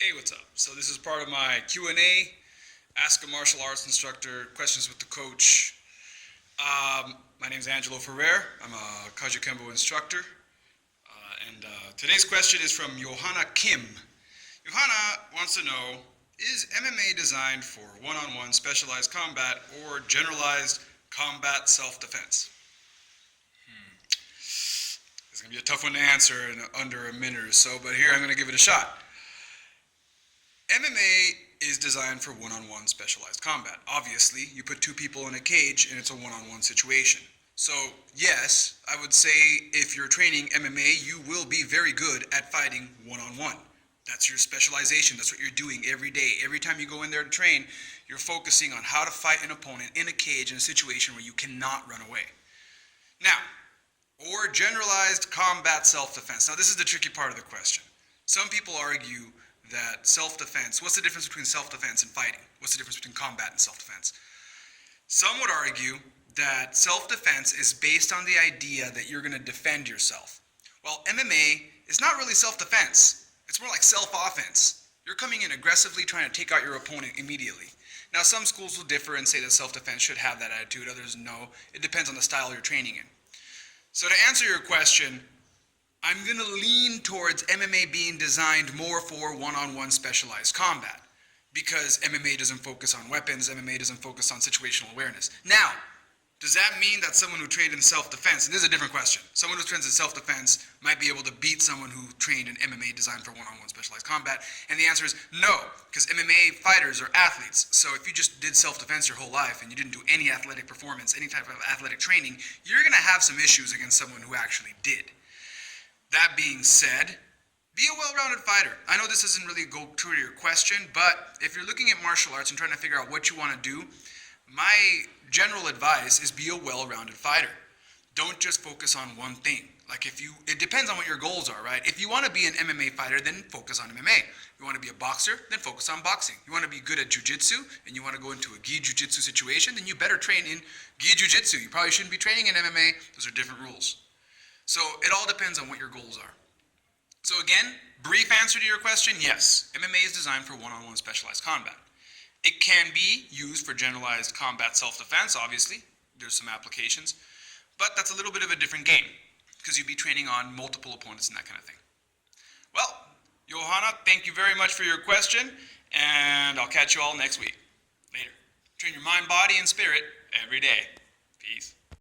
Hey, what's up? So this is part of my Q&A, Ask a Martial Arts Instructor, Questions with the Coach. My name is Angelo Ferrer. I'm a Kajikembo instructor. And today's question is from Johanna Kim. Johanna wants to know, is MMA designed for one-on-one specialized combat or generalized combat self-defense? It's going to be a tough one to answer in under a minute or so, but here I'm going to give it a shot. MMA is designed for one-on-one specialized combat. Obviously, you put two people in a cage and it's a one-on-one situation. So yes, I would say if you're training MMA, you will be very good at fighting one-on-one. That's your specialization. That's what you're doing every day. Every time you go in there to train, you're focusing on how to fight an opponent in a cage in a situation where you cannot run away. Now, or generalized combat self-defense. Now, this is the tricky part of the question. Some people argue that self-defense, what's the difference between self-defense and fighting? What's the difference between combat and self-defense? Some would argue that self-defense is based on the idea that you're going to defend yourself. Well, MMA is not really self-defense. It's more like self-offense. You're coming in aggressively trying to take out your opponent immediately. Now, some schools will differ and say that self-defense should have that attitude. Others, no. It depends on the style you're training in. So to answer your question, I'm going to lean towards MMA being designed more for one-on-one specialized combat because MMA doesn't focus on weapons, MMA doesn't focus on situational awareness. Now, does that mean that someone who trained in self-defense, and this is a different question, someone who trains in self-defense might be able to beat someone who trained in MMA designed for one-on-one specialized combat? And the answer is no, because MMA fighters are athletes. So if you just did self-defense your whole life and you didn't do any athletic performance, any type of athletic training, you're going to have some issues against someone who actually did. That being said, be a well-rounded fighter. I know this doesn't really go true to your question, but if you're looking at martial arts and trying to figure out what you want to do, my general advice is be a well-rounded fighter. Don't just focus on one thing. It depends on what your goals are, right? If you want to be an MMA fighter, then focus on MMA. If you want to be a boxer, then focus on boxing. You want to be good at jiu-jitsu, and you want to go into a gi jiu-jitsu situation, then you better train in gi jiu-jitsu. You probably shouldn't be training in MMA. Those are different rules. So it all depends on what your goals are. So again, brief answer to your question, yes, MMA is designed for one-on-one specialized combat. It can be used for generalized combat self-defense, obviously. There's some applications. But that's a little bit of a different game because you'd be training on multiple opponents and that kind of thing. Well, Johanna, thank you very much for your question, and I'll catch you all next week. Later. Train your mind, body, and spirit every day. Peace.